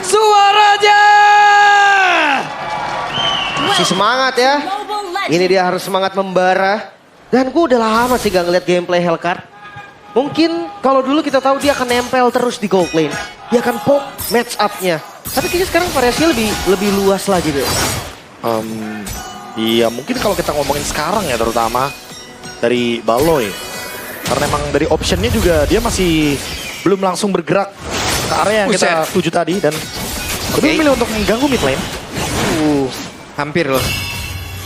suaranya. Masih semangat ya. Ini dia harus semangat membara. Dan gue udah lama sih gak ngeliat gameplay Hellcat. Mungkin kalau dulu kita tahu dia akan nempel terus di gold lane. Dia akan pop match up-nya. Tapi kayaknya sekarang variasinya lebih luas lagi deh. Iya mungkin kalau kita ngomongin sekarang ya terutama dari Baloy. Karena emang dari optionnya juga dia masih belum langsung bergerak ke area yang kita tuju tadi. Dan lebih memilih untuk mengganggu mid lane. Hampir loh.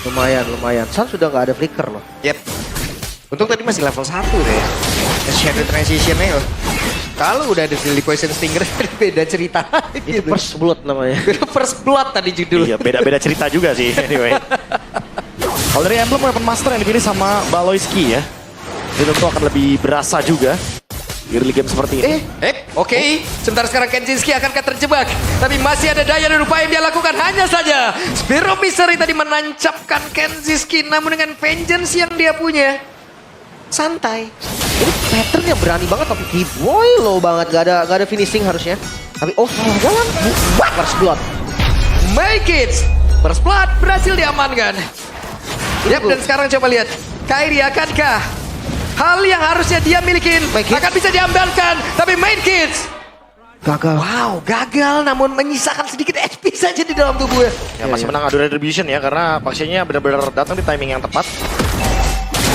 Lumayan. San sudah gak ada flicker loh. Yep. Untung tadi masih level 1 deh. Shadow transition-nya loh. Kalau udah ada Deadly Poison Stinger, beda cerita. Itu First Blood namanya. First Blood tadi judul. Iya beda-beda cerita juga sih anyway. Kalau dari emblem Weapon Master yang dipilih sama Baloyski ya. Itu tentu akan lebih berasa juga di early game seperti ini. Oke. Sebentar sekarang Kenzinski akan terjebak. Tapi masih ada daya dan upaya yang dia lakukan. Hanya saja Spear of Misery tadi menancapkan Kenzinski. Namun dengan vengeance yang dia punya, santai. Ini pattern yang berani banget tapi Kiboy low banget. Gak ada finishing harusnya. Tapi salah jalan. First Blood. Make it. First Blood berhasil diamankan. Yap, dan sekarang coba lihat. Kairi akankah hal yang harusnya dia milikin akan bisa diambilkan. Tapi main kids gagal. Wow, gagal namun menyisakan sedikit HP saja di dalam tubuhnya. Ya masih menang adu retribution ya karena Paxianya benar-benar datang di timing yang tepat.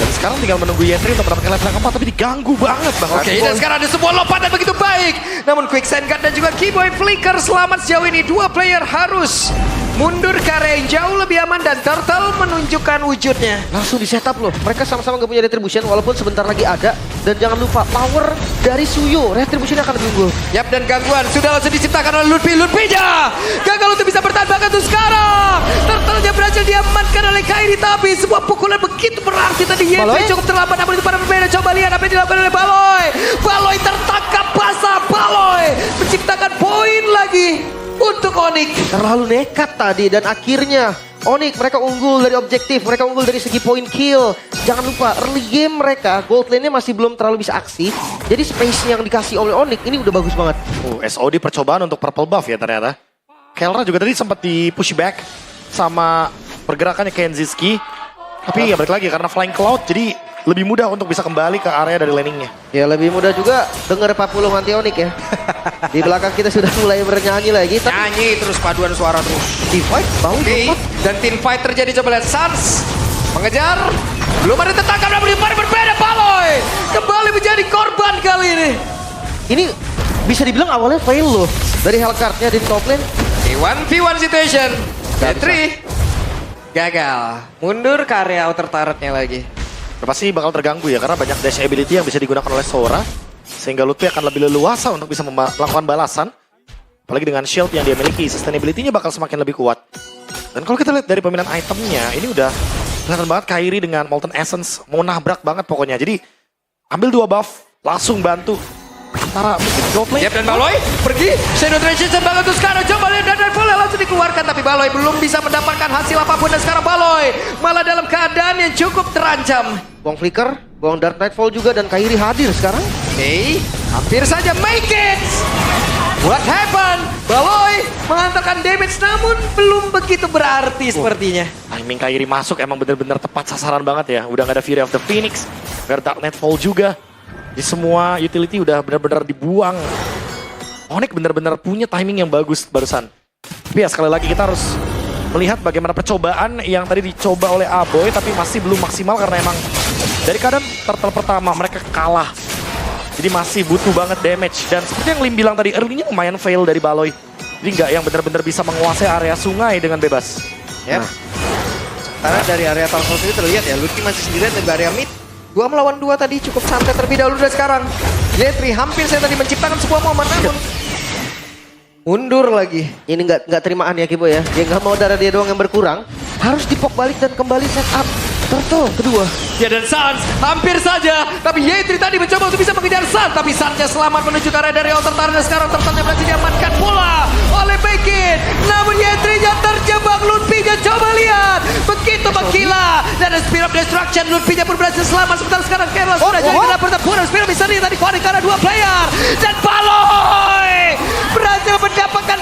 Dan sekarang tinggal menunggu Yentri untuk mendapatkan level yang keempat tapi diganggu banget bahkan. Oke, dan sekarang ada sebuah lompatan begitu baik. Namun Quicksand Gun dan juga Keyboy Flicker selamat sejauh ini. Dua player harus mundur ke area yang jauh lebih aman dan Turtle menunjukkan wujudnya. Langsung di setup loh. Mereka sama-sama gak punya retribution walaupun sebentar lagi ada. Dan jangan lupa power dari Suyo. Retribution akan lebih unggul. Yap, dan gangguan sudah langsung diciptakan oleh Ludwig-nya. Gagal untuk bisa bertahan bahkan tuh sekarang. Turtle-nya berhasil diamankan oleh Kairi. Tapi sebuah pukulan begitu berarti tadi Yentri cukup terlambat. Namun itu para pemain coba lihat apa yang dilakukan oleh Baloy. Baloy tertangkap basah. Baloy menciptakan poin lagi untuk Onyx. Terlalu nekat tadi dan akhirnya Onyx mereka unggul dari objektif, mereka unggul dari segi point kill. Jangan lupa early game mereka gold lane-nya masih belum terlalu bisa aksi. Jadi space yang dikasih oleh Onyx ini udah bagus banget. SOD percobaan untuk purple buff ya ternyata. Kelra juga tadi sempat di push back sama pergerakannya Kenzinski. Tapi ya balik lagi karena flying cloud jadi lebih mudah untuk bisa kembali ke area dari laningnya. Ya lebih mudah juga denger 40 anti Onyx ya. Di belakang kita sudah mulai bernyanyi lagi. Nyanyi terus paduan suara terus. Team fight bau Dan team fight terjadi, coba lihat Sans mengejar. Belum ada tertangkap namun di depan berbeda. Baloy kembali menjadi korban kali ini. Ini bisa dibilang awalnya fail loh. Dari Hellcart-nya di top lane. 1v1 situation. Yentri gagal. Mundur ke area outer turret-nya lagi. Pasti bakal terganggu ya karena banyak dash ability yang bisa digunakan oleh Sora. Sehingga Ludwig akan lebih leluasa untuk bisa melakukan balasan. Apalagi dengan shield yang dia miliki, sustainability-nya bakal semakin lebih kuat. Dan kalau kita lihat dari pemilihan itemnya, ini udah kelihatan banget Kairi dengan Molten Essence. Mau nabrak banget pokoknya. Jadi ambil 2 buff, langsung bantu. Antara mungkin gold lane. Yap, dan Baloy pergi. Shadow Transition banget tuh sekarang. Coba lihat dan Volley langsung dikeluarkan. Tapi Baloy belum bisa mendapatkan hasil apapun. Dan sekarang Baloy malah dalam keadaan yang cukup terancam. Buang flicker, buang Dark Nightfall juga dan Kairi hadir sekarang. Oke, hampir saja make it. What happened? Baloy mengantarkan damage namun belum begitu berarti sepertinya. Timing Kairi masuk emang bener-bener tepat sasaran banget ya. Udah gak ada Fury of the Phoenix, gak ada Dark Nightfall juga. Di semua utility udah bener-bener dibuang. Onyx bener-bener punya timing yang bagus barusan. Tapi ya sekali lagi kita harus melihat bagaimana percobaan yang tadi dicoba oleh Aboy tapi masih belum maksimal karena emang dari keadaan turtle pertama mereka kalah. Jadi masih butuh banget damage. Dan seperti yang Lim bilang tadi, early-nya lumayan fail dari Baloy. Jadi nggak yang benar-benar bisa menguasai area sungai dengan bebas. Yep. Karena dari area turtle sendiri terlihat ya, Ludwig masih sendirian di area mid. 2 melawan 2 tadi cukup santai terlebih dahulu dan sekarang Yentri hampir saya tadi menciptakan sebuah momen namun mundur lagi. Ini nggak terimaan ya Kibo ya. Dia nggak mau darah dia doang yang berkurang. Harus dipok balik dan kembali set up. Turtle kedua. Ya, dan Sans hampir saja. Tapi Yentri tadi mencoba untuk bisa mengejar Sans. Tapi Sansnya selamat menuju ke area dari outer turret. Dan sekarang Turtle-nya berhasil diamankan pula oleh Bekin. Namun Yentri-nya terjebak. Ludwig-nya coba lihat. Begitu menggila. Dan ada Spear of Destruction. Ludwig-nya pun berhasil selamat. Sebentar sekarang Carlos sudah jadi kena pertempuran. Spear of Misery tadi kuali karena 2 player. Dan Baloy berhasil mendapatkan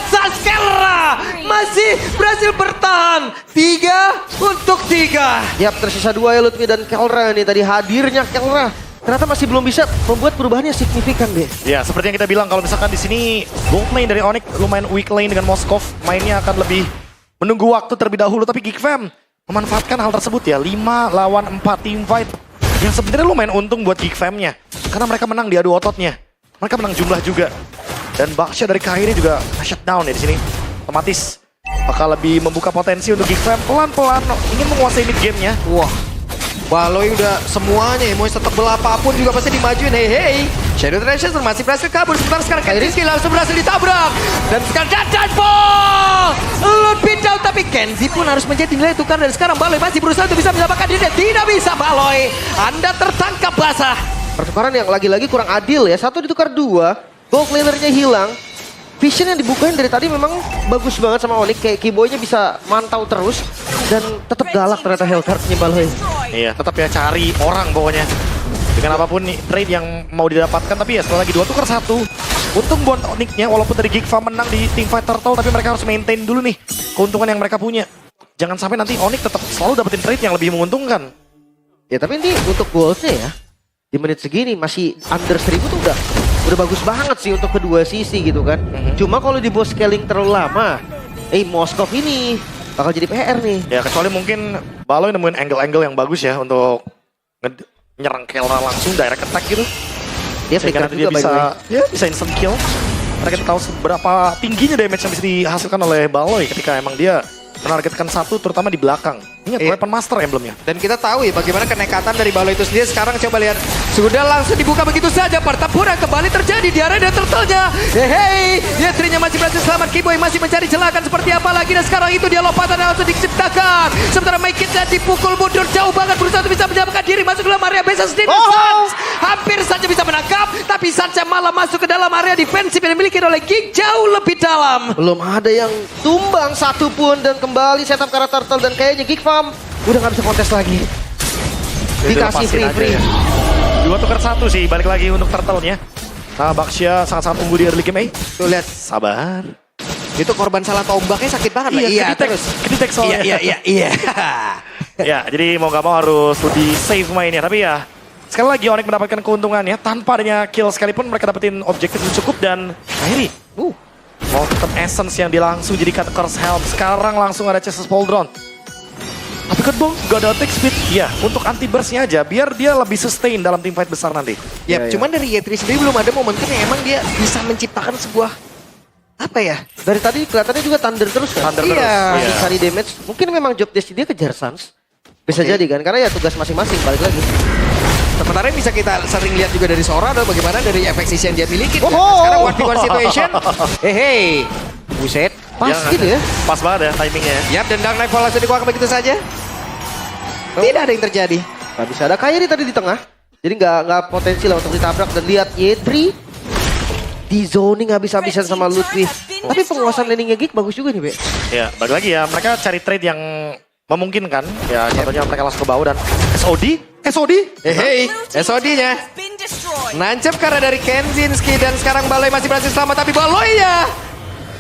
Yap, tersisa 2 ya Lutfi dan Kelra nih. Tadi hadirnya Kelra ternyata masih belum bisa membuat perubahannya signifikan deh. Ya, seperti yang kita bilang kalau misalkan di sini gold lane dari Onyx lumayan weak lane dengan Moskov, mainnya akan lebih menunggu waktu terlebih dahulu, tapi Geekfam memanfaatkan hal tersebut ya. 5 lawan 4 team fight yang sebenarnya lumayan untung buat Geekfam-nya karena mereka menang di adu ototnya. Mereka menang jumlah juga. Dan Baksha dari Kairi juga shutdown ya di sini. Otomatis bakal lebih membuka potensi untuk Geekfam pelan-pelan ingin menguasai mid game-nya. Wah, Baloi udah semuanya, mau setebel apapun juga pasti dimajuin. Hei, Shadow Treasure masih berhasil kabur. Sebentar sekarang Kenzie langsung berhasil ditabrak. Dan sekarang dan ball! Lutfi jauh, tapi Kenzie pun harus menjadi nilai tukar. Dan sekarang Baloi masih berusaha untuk bisa mendapatkan diri. Tidak bisa Baloi, Anda tertangkap basah. Pertukaran yang lagi-lagi kurang adil ya. 1 ditukar 2, gold lanernya hilang. Vision yang dibukain dari tadi memang bagus banget sama Onyx. Kayak Keyboy-nya bisa mantau terus. Dan tetap galak ternyata Hellcard-nya Baloi. Iya, tetap ya cari orang pokoknya. Dengan apapun nih trade yang mau didapatkan, tapi ya setelah lagi 2 tukar 1. Untung buat Onyx-nya walaupun dari Geekfam menang di Teamfight Turtle, tapi mereka harus maintain dulu nih keuntungan yang mereka punya. Jangan sampai nanti Onyx tetap selalu dapetin trade yang lebih menguntungkan. Ya tapi ini untuk goalsnya ya. Di menit segini masih under 1000 tuh udah bagus banget sih untuk kedua sisi gitu kan. Cuma kalau di boss scaling terlalu lama, Moskov ini bakal jadi PR nih. Ya kecuali mungkin Baloi nemuin angle-angle yang bagus ya untuk nyerang Kelra langsung direct attack gitu. Dia Sehingga flicker nanti dia juga by the bisa, way. ya bisa instant kill. Karena kita tahu seberapa tingginya damage yang bisa dihasilkan oleh Baloi ketika emang dia menargetkan 1 terutama di belakang. Ingat, Weapon Master emblemnya. Dan kita tahu ya bagaimana kenekatan dari Baloi itu sendiri. Sekarang coba lihat, sudah langsung dibuka begitu saja. Pertempuran kembali terjadi di area turtle-nya. Hei, Yetrinya masih berhasil selamat. Keyboy masih mencari celakan seperti apa lagi. Dan sekarang itu dia lompatan yang langsung diciptakan. Sementara Maikitnya dipukul mundur jauh banget. Berusaha untuk bisa menyelamatkan diri. Masuk ke dalam area base sendiri. Sans hampir saja bisa menangkap. Tapi Sansnya malah masuk ke dalam area defensif yang dimiliki oleh Geek jauh lebih dalam. Belum ada yang tumbang satupun dan kembali setup karakter Turtle dan kayaknya Geekfam udah nggak bisa kontes lagi. Dikasih free-free. Ya. 2 tukar 1 sih, balik lagi untuk Turtle-nya. Nah, Baksha sangat-sangat unggul di early game. Tuh lihat, Sabar. itu korban salah tombaknya sakit banget. Iya, kedetek soalnya. Iya. Ya, jadi mau gak mau harus lebih safe mainnya. Tapi ya, sekali lagi Onyx mendapatkan keuntungannya. Tanpa adanya kill sekalipun mereka dapetin objektif yang cukup. Dan Kairi, Molten Essence yang dia langsung jadikan Curse Helm. Sekarang langsung ada Chassis Pauldron. Tapi kan Bong, gak ada attack speed. Ya, untuk anti burst-nya aja, biar dia lebih sustain dalam team fight besar nanti. Ya, cuman dari Yetri sendiri belum ada momentum yang emang dia bisa menciptakan sebuah apa ya? Dari tadi kelihatannya juga thunder terus kan? Thunder Iya. terus. Masih cari damage. Mungkin memang job desk dia kejar Sans. Bisa jadi kan, karena ya tugas masing-masing balik lagi. Sementara yang bisa kita sering lihat juga dari Sora adalah bagaimana dari efek sisi yang dia miliki. Oh. Sekarang 1v1 situation. Hei. Buset. Pas gitu ya. Pas banget ya timingnya. Yap, dan Dark Knight langsung dikeluarkan begitu saja. Tidak ada yang terjadi. Gak bisa ada Kairi tadi di tengah. Jadi nggak potensi lah untuk ditabrak. Dan lihat Yetri di zoning habis-habisan sama Lutfi. Tapi penguasaan landingnya Geek bagus juga nih, Be. Ya, balik lagi ya. Mereka cari trade yang memungkinkan. Ya, contohnya mereka langsung ke bawah dan SOD. Hei, SOD-nya. Nancep karena dari Kenzinski dan sekarang Baloi masih berhasil selamat. Tapi Baloi ya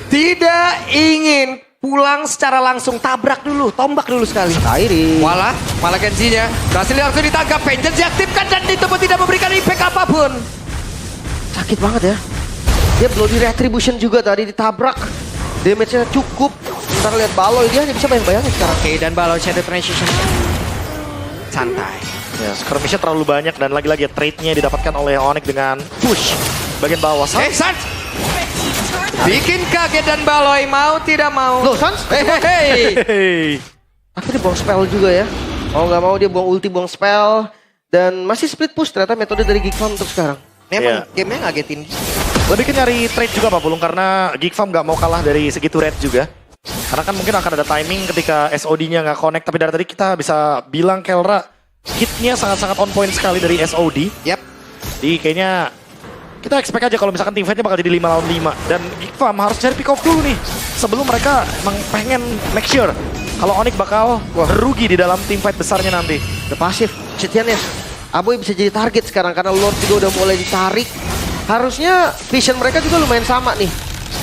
tidak ingin pulang secara langsung, tabrak dulu, tombak dulu sekali. Kairi. Malah Kenzinya berhasil langsung ditangkap, Vengeance diaktifkan dan itu pun tidak memberikan impact apapun. Sakit banget ya. Dia Bloody Retribution juga tadi ditabrak. Damage-nya cukup. Ntar lihat Baloi dia hanya bisa bayang-bayangin sekarang. Oke, dan Baloi Shadow Transition santai. Ya, skirmishnya terlalu banyak dan lagi-lagi ya, trade-nya didapatkan oleh Onyx dengan push bagian bawah. Sans bikin kaget dan Baloi mau tidak mau. Loh, Sans? Hey. Akhirnya buang spell juga ya. Mau nggak mau dia buang ulti, buang spell. Dan masih split push ternyata metode dari Geekfam untuk sekarang. Memang gamenya ngagetin. Lebih ke nyari trade juga Pak Pulung karena Geekfam nggak mau kalah dari segi turret juga. Karena kan mungkin akan ada timing ketika SOD-nya nggak connect. Tapi dari tadi kita bisa bilang Kelra hitnya sangat-sangat on point sekali dari SOD. Yap. Jadi kayaknya kita expect aja kalau misalkan team fight-nya bakal jadi 5 lawan 5. Dan Geekfam harus cari pick off dulu nih. Sebelum mereka emang pengen make sure kalau Onyx bakal rugi di dalam team fight besarnya nanti. Udah pasif. Cetiannya. Aboy bisa jadi target sekarang karena Lord juga udah mulai ditarik. Harusnya vision mereka juga lumayan sama nih.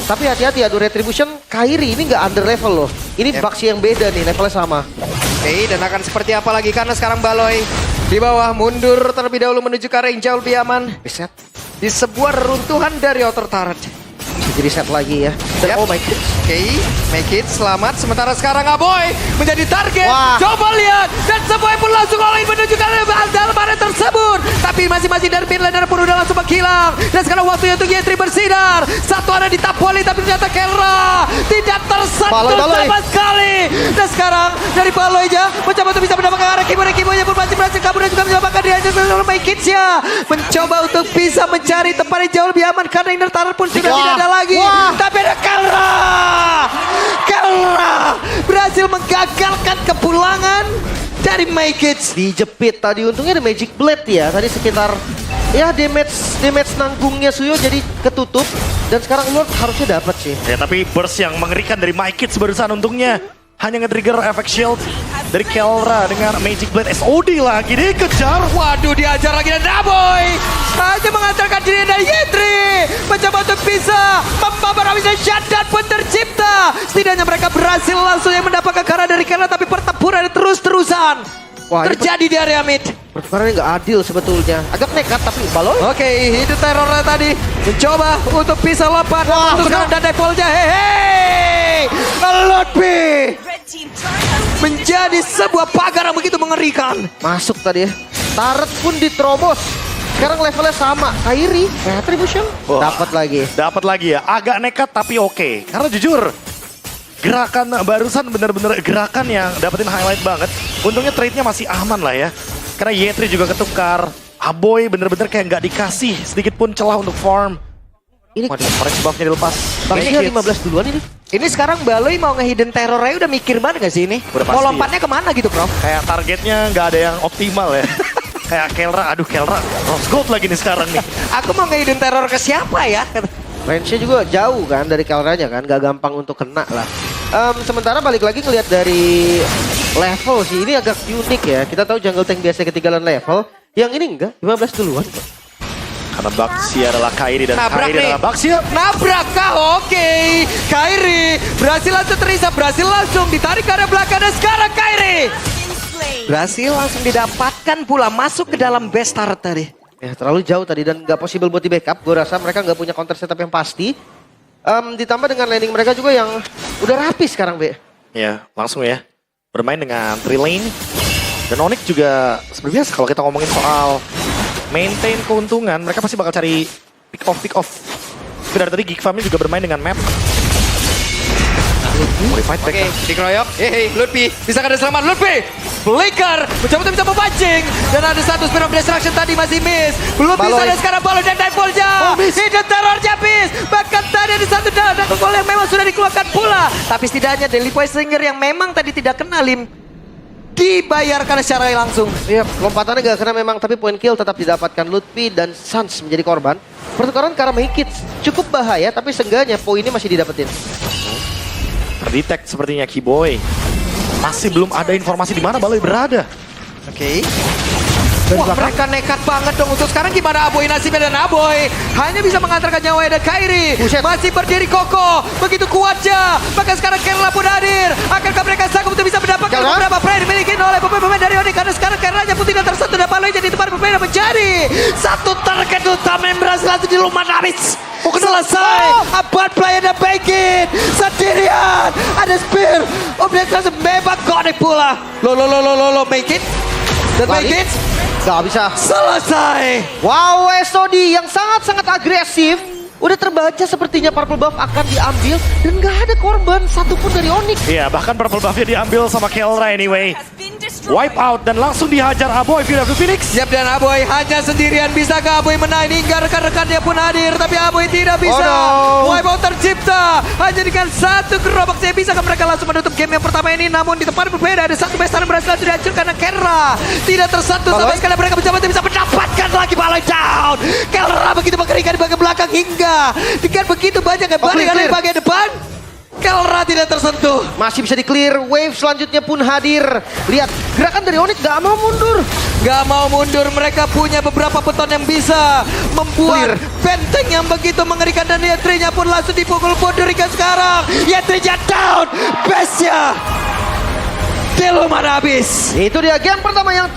Tapi hati-hati adu Retribution, Kairi ini nggak under level loh. Ini Baksha yang beda nih, levelnya sama. Oke, dan akan seperti apa lagi karena sekarang Baloy di bawah mundur terlebih dahulu menuju ke arah yang jauh lebih aman. Reset. Di sebuah reruntuhan dari outer turret. Jadi reset lagi ya. Dan Yap. oh my god. Oke, make it selamat. Sementara sekarang Aboy menjadi target. Wah. Coba lihat. Dan Aboy pun langsung all-in menuju ke dalam area tersebut. Tapi masing-masing dari mid laner pun udah langsung menghilang. Dan sekarang waktunya untuk Yetri bersinar. Satu ada di top volley tapi ternyata Kelra tidak tersentuh Baloy. sama sekali. Dan sekarang dari Baloynya mencoba untuk bisa mendapatkan arah Kibonya pun masih berhasil kabur dan juga mendapatkan dihajar oleh make it-nya. Mencoba untuk bisa mencari tempat yang jauh lebih aman karena inner turret pun sudah Wah. tidak ada lagi. Wah. Tapi ada Kelra berhasil menggagalkan kepulangan dari Make It. Dijepit tadi untungnya ada Magic Blade ya. Tadi sekitar ya damage nanggungnya Suyo jadi ketutup. Dan sekarang Lord harusnya dapat sih. Ya tapi burst yang mengerikan dari My Kids barusan untungnya hanya nge-trigger efek shield dari Kelra dengan Magic Blade SOD lagi dikejar. Waduh, diajar lagi dan Aboy hanya mengantarkan diri dari Yetri. Mencoba untuk bisa membabar habisnya shutdown pun tercipta. Setidaknya mereka berhasil langsung yang mendapatkan karena dari Kelra. Tapi pertempuran terus-terusan Wah, ini terjadi di area mid. pertukarannya nggak adil sebetulnya. Agak nekat tapi Baloy. Oke, hidup terornya tadi mencoba untuk bisa lompat. Wah, Untuk sekarang dan Deadpoolnya. Hehe, Lotbi menjadi sebuah pagar yang begitu mengerikan. Masuk tadi ya. Turret pun diterobos. Sekarang levelnya sama. Kairi, Retribution. Wah. Dapat lagi. Dapat lagi ya, agak nekat tapi oke. Karena jujur, gerakan barusan bener-bener gerakan yang dapetin highlight banget. Untungnya trade-nya masih aman lah ya. Karena Yetri juga ketukar. Aboy bener-bener kayak nggak dikasih sedikit pun celah untuk farm. Ini Waduh, orange buff-nya dilepas. Bangnya Make it. 15 duluan ini. Ini sekarang Baloy mau ngehidden terornya udah mikir banget gak sih ini? Udah Mau pasti, lompatnya kemana gitu, Prof? Kayak targetnya nggak ada yang optimal ya. Kayak Kelra, aduh Kelra, Rose Gold lagi nih sekarang nih. Aku mau ngehidden teror ke siapa ya? Range-nya juga jauh kan dari Kelranya kan. Gak gampang untuk kena lah. Sementara balik lagi ngelihat dari level sih. Ini agak unik ya. Kita tahu jungle tank biasanya ketinggalan level. Yang ini enggak, 15 duluan. Karena Baxi adalah Kairi dan Nabrak Kairi nih. adalah Baxi. Nabrak kah? Oke. Kairi berhasil langsung terisap, berhasil langsung ditarik ke arah belakang dan sekarang Kairi berhasil langsung didapatkan pula masuk ke dalam base turret tadi. Ya terlalu jauh tadi dan nggak possible buat di backup. Gue rasa mereka nggak punya counter setup yang pasti. Ditambah dengan landing mereka juga yang udah rapi sekarang, Be. Ya, langsung ya. Bermain dengan 3 lane. Dan Onyx juga seperti biasa kalau kita ngomongin soal maintain keuntungan, mereka pasti bakal cari pick off. Tapi dari tadi Geek Farmnya juga bermain dengan map. Modified back. Oke, dikeroyok. Hehe, Lutfi. Bisa ada selamat Lutfi. Flicker. Mencoba untuk bisa memancing. Dan ada satu Spear of Destruction tadi masih miss. Belum bisa Baloy. dan sekarang Baloy dan Nightfall-nya. Hidden Terror-nya miss. Bahkan tadi ada satu Nightfall yang memang sudah dikeluarkan pula. Tapi setidaknya Daily Poisoner yang memang tadi tidak kena Lim dibayarkan secara langsung. Iya, lompatannya gak kena memang, tapi point kill tetap didapatkan. Lutfi dan Sans menjadi korban. Pertukaran karena Make It cukup bahaya, tapi seenggaknya poinnya masih didapetin. Terdetek sepertinya Kiboy. Masih belum ada informasi di mana Baloy berada. Oke. Wah, mereka nekat banget dong untuk sekarang gimana Aboy nasibnya dan Aboy hanya bisa mengantarkan nyawa dan Kairi. Buset. Masih berdiri kokoh, begitu kuatnya. Bahkan sekarang Kelra pun hadir. Akankah mereka sanggup untuk bisa mendapatkan Kelra? beberapa pride dimiliki oleh pemain-pemain dari Onyx karena sekarang Kelranya pun tidak tersentuh dan Baloy jadi tempat berbeda menjadi satu target utama yang berhasil langsung dilumat habis. Selesai. Abad player dan Baikin sendirian. Ada Spear. Objek memang connect pula. Lo make it. Dan Lari. make it. Gak bisa. Selesai. Wow, SOD yang sangat-sangat agresif. Udah terbaca sepertinya purple buff akan diambil. Dan gak ada korban satupun dari Onyx. Iya, bahkan purple buff-nya diambil sama Kelra anyway. Wipe out dan langsung dihajar Aboy Fury of the Phoenix. Siap dan Aboy hanya sendirian. Bisakah Aboy menang hingga rekan-rekannya pun hadir. Tapi Aboy tidak bisa. Oh, no. Wipeout tercipta. Hanya dengan satu gerobak saya bisakah mereka langsung menutup game yang pertama ini. Namun di tempat berbeda ada satu besar yang berhasil dihancur karena Kelra tidak tersentuh sama Baloy. sekali. Mereka mencoba untuk bisa mendapatkan lagi Baloy down. Kelra begitu mengerikan di bagian belakang hingga dengan begitu banyak yang balik clear. di bagian depan. Kelra tidak tersentuh. Masih bisa di-clear. Wave selanjutnya pun hadir. Lihat, gerakan dari Onyx gak mau mundur. Gak mau mundur, mereka punya beberapa beton yang bisa membuat benteng yang begitu mengerikan dan Yetrinya pun langsung dipukul mundur hingga sekarang. Yetrinya down, base-nya. Satu target utama yang berhasil langsung dilumat habis. Selesai. Abad player dan Baikin sendirian. Masih belum ada informasi di mana Baloy berada. Dan sekarang dari Baloy mencoba untuk bisa mendapatkan beberapa pride dimiliki oleh pemain-pemain dari Onyx karena sekarang Kelranya pun tidak tersentuh dan Baloy jadi tempat berbeda menjadi satu target utama yang berhasil langsung dilumat habis. Selesai. belum ada habis. Itu dia game pertama yang cukup